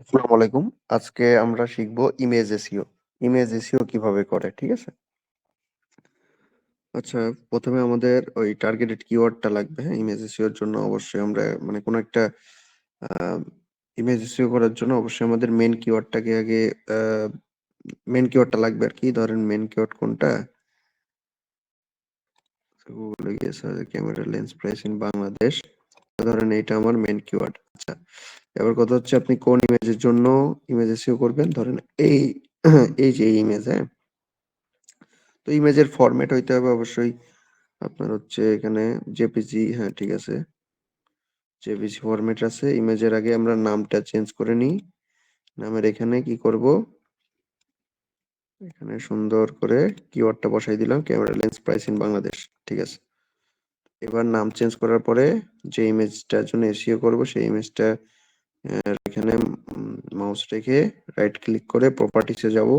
আসসালামু আলাইকুম। আজকে আমরা শিখব ইমেজ এসইও। ইমেজ এসইও কিভাবে করে, ঠিক আছে? আচ্ছা, প্রথমে আমাদের ওই টার্গেটেড কিওয়ার্ডটা লাগবে। হ্যাঁ, ইমেজ এসইওর জন্য অবশ্যই আমরা মানে কোনো একটা ইমেজ এসইও করার জন্য অবশ্যই আমাদের মেন কিওয়ার্ডটাকে আগে মেন কিওয়ার্ডটা লাগবে আর কি। ধরেন মেন কিওয়ার্ড কোনটা? গুগলে গিয়ে camera lens price in Bangladesh. ধরেন এইটা আমার মেন কিওয়ার্ড। আচ্ছা, এবার কথা হচ্ছে আপনি কোন ইমেজের জন্য ইমেজ এসইও করবেন। ধরেন এই এই যে ইমেজ, হ্যাঁ, তো ইমেজের ফরম্যাট হইতে হবে অবশ্যই আপনার হচ্ছে এখানে জেপিজি। হ্যাঁ, ঠিক আছে, জেপিজি ফরম্যাট আছে। ইমেজের আগে আমরা নামটা চেঞ্জ করে নিই। নামের এখানে কি করব, এখানে সুন্দর করে কিওয়ার্ডটা বসাই দিলাম, camera lens price in Bangladesh. ঠিক আছে, এবার নাম চেঞ্জ করার পরে যে ইমেজটার জন্য এসইও করব সেই ইমেজটা এখানে মাউস রেখে রাইট ক্লিক করে প্রপার্টিসে যাব।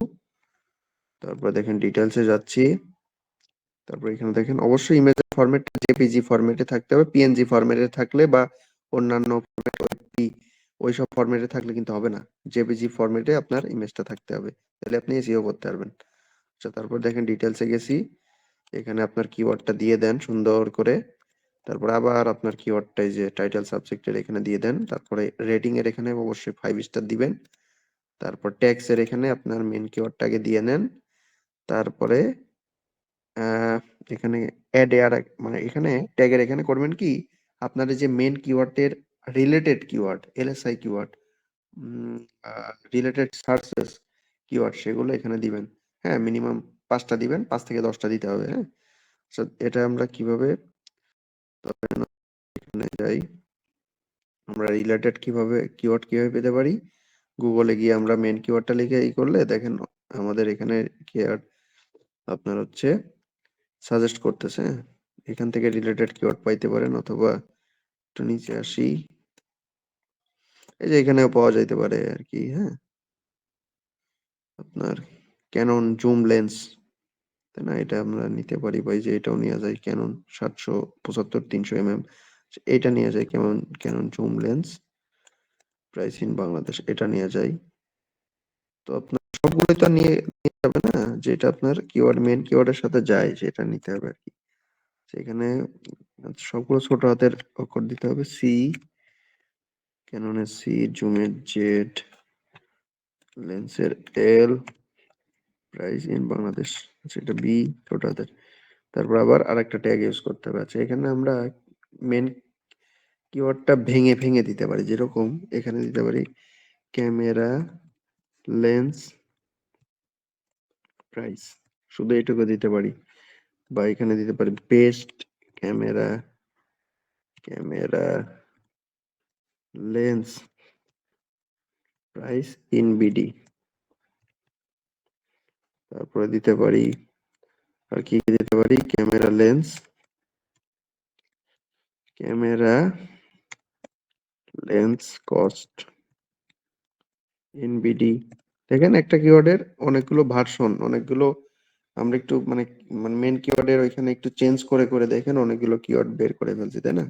তারপর দেখেন ডিটেলসে যাচ্ছি। তারপর এখানে দেখেন অবশ্যই ইমেজের ফরম্যাটটা জেপিজি ফরম্যাটে থাকতে হবে। পিএনজি ফরম্যাটে থাকলে বা অন্যান্য ফরম্যাট ওইপি ওইসব ফরম্যাটে থাকলে কিন্তু হবে না। জেপিজি ফরম্যাটে আপনার ইমেজটা থাকতে হবে, তাহলে আপনি এসইও করতে পারবেন। আচ্ছা, তারপর দেখেন ডিটেলসে গেছি। এখানে আপনার কিওয়ার্ডটা দিয়ে দেন সুন্দর করে। তারপর আবার আপনার কিওয়ার্ডটা এই যে টাইটেল সাবজেক্টের এখানে দিয়ে দেন। তারপরে রেটিং এর এখানে অবশ্যই 5 স্টার দিবেন। তারপর ট্যাগস এর এখানে আপনার মেন কিওয়ার্ডটাকে দিয়ে নেন। তারপরে আহ, এখানে অ্যাড এর মানে এখানে ট্যাগের এখানে করবেন কি, আপনার এই যে মেন কিওয়ার্ডের related keyword, LSI keyword, related searches keyword, সেগুলো এখানে দিবেন। হ্যাঁ, মিনিমাম 5টা দিবেন, 5 থেকে 10টা দিতে হবে। হ্যাঁ, তো এটা আমরা কিভাবে, ধরেন এখানে যাই, আমরা রিলেটেড কিভাবে কিওয়ার্ড কিভাবে পেতে পারি। গুগলে গিয়ে আমরা মেন কিওয়ার্ডটা লিখে করলে দেখেন আমাদের এখানে কিওয়ার্ড আপনার হচ্ছে সাজেস্ট করতেছে। হ্যাঁ, এখান থেকে রিলেটেড কিওয়ার্ড পাইতে পারেন, অথবা একটু নিচে আসি, এই যে এখানেও পাওয়া যাইতে পারে আর কি। হ্যাঁ, আপনার ক্যানন জুম লেন্স, তাই না, এটা আমরা নিতে পারি, বা এই যে এটাও নেওয়া যায়, ক্যানন 775-300 mm, এটা নিয়ে যায়। কেমন Canon zoom lens price in Bangladesh, এটা নিয়ে যায়। তো আপনার সবগুলোই তো নিয়ে নিয়ে যাবে না, যেটা আপনার কিওয়ার্ড মেন কিওয়ার্ডের সাথে যায় সেটা নিতে হবে আর কি। সেখানে সবগুলো ছোট হাতের অক্ষর দিতে হবে। সি, ক্যাননের সি, জুমের জেড, লেন্সের এল, প্রাইস ইন বাংলাদেশ, আচ্ছা এটা বি, ছোট হাতের। তারপর আবার আরেকটা ট্যাগ ইউজ করতে হবে। আচ্ছা, এখানে আমরা মেন কিওয়ার্ডটা ভেঙে ভেঙে দিতে পারি, যেরকম এখানে দিতে পারি ক্যামেরা লেন্স প্রাইস, শুধু এটুকু দিতে পারি। বা এখানে দিতে পারি best camera, camera lens price in BD. তারপরে দিতে পারি, আর কি কি দিতে পারি, camera lens, camera lens cost in BD. দেখেন একটা কিওয়ার্ডের অনেকগুলো ভার্সন, অনেকগুলো, আমরা একটু মানে মানে মেন কিওয়ার্ডের ওইখানে একটু চেঞ্জ করে করে দেখেন অনেকগুলো কিওয়ার্ড বের করে ফেলছি, তাই না?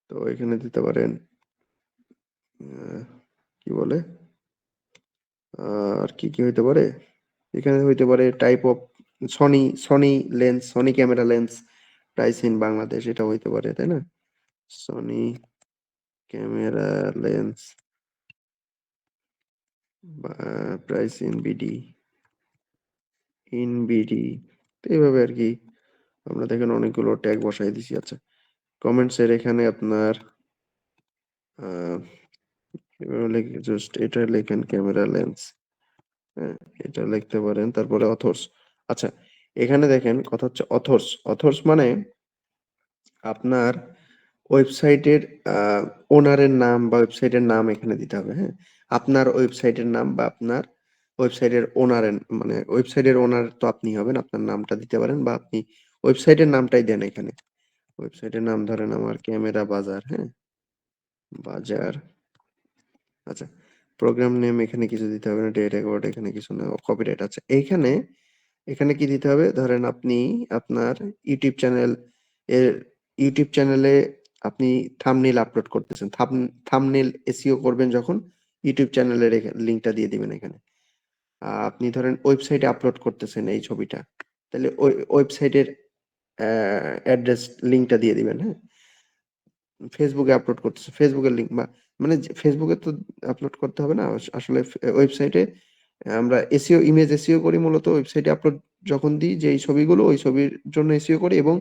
তো এখানে দিতে পারেন কি বলে, আর কি কি হইতে পারে, এখানে হইতে পারে type of Sony, Sony lens, Sony camera lens price in Bangladesh, এটা হইতে পারে, তাই না? Sony camera lens price in BD, in BD. তো এইভাবে আর কি আমরা দেখেন অনেকগুলো ট্যাগ বসাই দিছি। আচ্ছা, কমেন্টস এর এখানে আপনার জাস্ট এটা লেখেন ক্যামেরা লেন্স, হ্যাঁ, এটা লিখতে পারেন। তারপরে অথর্স। আচ্ছা, এখানে দেখেন কথা হচ্ছে অথর্স। অথর্স মানে আপনার ওয়েবসাইটের ওনারের নাম বা ওয়েবসাইটের নাম এখানে দিতে হবে। হ্যাঁ, আপনার ওয়েবসাইটের নাম বা আপনার ওয়েবসাইটের ওনারের, মানে ওয়েবসাইটের ওনার তো আপনি হবেন, আপনার নামটা দিতে পারেন, বা আপনি ওয়েবসাইটের নামটাই দেন এখানে। ওয়েবসাইটের নাম ধরেন আমার ক্যামেরা বাজার। হ্যাঁ, বাজার। আচ্ছা, প্রোগ্রাম নেম এখানে কিছু দিতে হবে না, ডেট রেকর্ড এখানে কিছু না, কপিরাইট আছে এইখানে। এখানে কি দিতে হবে, ধরেন আপনি আপনার ইউটিউব চ্যানেল এর ইউটিউব চ্যানেলে আপনি থাম্বনেইল আপলোড করতেছেন, থাম্বনেইল এসইও করবেন যখন ইউটিউব চ্যানেলের লিঙ্কটা দিয়ে দিবেন এখানে। আপনি ধরেন ওয়েবসাইটে আপলোড করতেছেন এই ছবিটা, তাহলে ওই ওয়েবসাইটের অ্যাড্রেস লিঙ্কটা দিয়ে দিবেন, হ্যাঁ? ফেসবুকে আপলোড করতেছে, ফেসবুকের লিঙ্ক বা মানে ফেসবুকে তো আপলোড করতে হবে না। আসলে ওয়েবসাইটে আমরা এসইও, ইমেজ এসইও করি মূলত ওয়েবসাইটে আপলোড যখন দিই যেই ছবিগুলো, ওই ছবির জন্য এসইও করি, এবং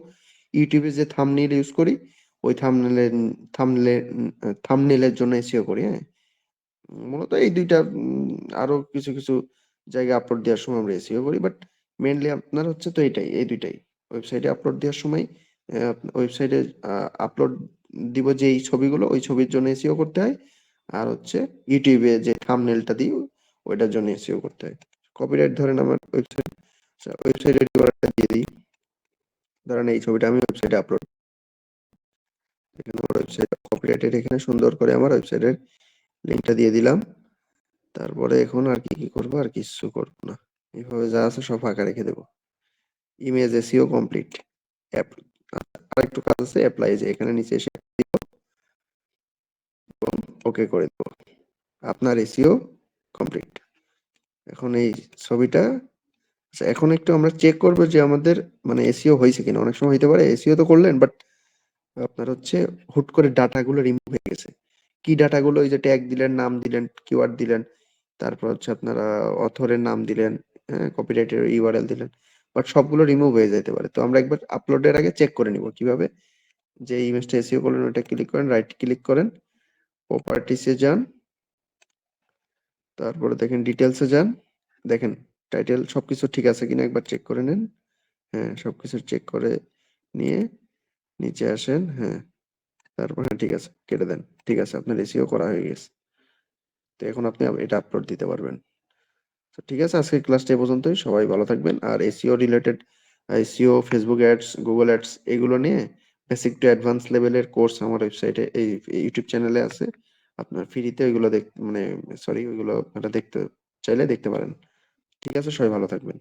ইউটিউবে যে থাম্বনেইল ইউজ করি, ওই থাম্বনেইলের জন্য এসইও করি, হ্যাঁ? মূলত এই ২ টা, আরো কিছু, কিছু জায়গায় আপলোড দেওয়ার সময় আমরা এসইও করি। বাট মেইনলি আপনার হচ্ছে তো এটাই, এই ২ টাই। ওয়েবসাইটে আপলোড দেওয়ার সময় ওয়েবসাইটে আপলোড দিব যেই ছবিগুলো, ওই ছবির জন্য এসইও করতে হয়। আর হচ্ছে ইউটিউবে যে থাম্বনেইলটা দিই, ওইটার জন্য এসইও করতে হয়। কপিরাইট ধরেন আমার ওয়েবসাইটের ইউআরএলটা দিয়ে দিই। ধরেন এই ছবিটা আমি ওয়েবসাইটে আপলোড, এখানে আমার ওয়েবসাইট কপিরাইটের এখানে সুন্দর করে আমার ওয়েবসাইটের লিঙ্কটা দিয়ে দিলাম। তারপরে এখন আর কি করবো? আর কিচ্ছু করবো না। এভাবে যা আছে সব ফাঁকা রেখে দেবো। Image SEO complete. আরেকটু কাজ আছে, অ্যাপ্লাই, যে এখানে নিচে এসে ওকে করে দেবো। আপনার এসইও কমপ্লিট। এখন এই ছবিটা, আচ্ছা এখন একটু আমরা চেক করবো যে আমাদের মানে এসইও হয়েছে কিনা। অনেক সময় হইতে পারে এসইও তো করলেন, বাট আপনার হচ্ছে হুট করে ডাটাগুলো রিমুভ হয়ে গেছে। কি ডাটাগুলো? ওই যে ট্যাগ দিলেন, নাম দিলেন, কিওয়ার্ড দিলেন, তারপর হচ্ছে আপনারা অথরের নাম দিলেন, হ্যাঁ, কপিরাইটের ইউআরএল দিলেন, বাট সবগুলো রিমুভ হয়ে যেতে পারে। তো আমরা একবার আপলোডের আগে চেক করে নিব কিভাবে। যে ইমেজটা এসইও করলেন ওটা ক্লিক করেন, রাইট ক্লিক করেন, প্রপার্টিসে যান, তারপরে দেখেন ডিটেলসে যান, দেখেন টাইটেল সবকিছু ঠিক আছে কিনা একবার চেক করে নেন। হ্যাঁ, সবকিছু চেক করে নিয়ে নিচে আসেন, হ্যাঁ, তারপর হ্যাঁ ঠিক আছে, কেটে দেন। ঠিক আছে, আপনার এসইও করা হয়ে গেছে। তো এখন আপনি এটা আপলোড দিতে পারবেন। তো ঠিক আছে, আজকের ক্লাসটা এ পর্যন্তই। সবাই ভালো থাকবেন। আর SEO related, SEO, Facebook ads, Google ads, এগুলো নিয়ে বেসিক টু অ্যাডভান্স লেভেলের কোর্স আমার ওয়েবসাইটে, এই ইউটিউব চ্যানেলে আছে। আপনার ফ্রিতে ওইগুলো মানে সরি, ওইগুলো আপনারা দেখতে চাইলে দেখতে পারেন। ঠিক আছে, সবাই ভালো থাকবেন।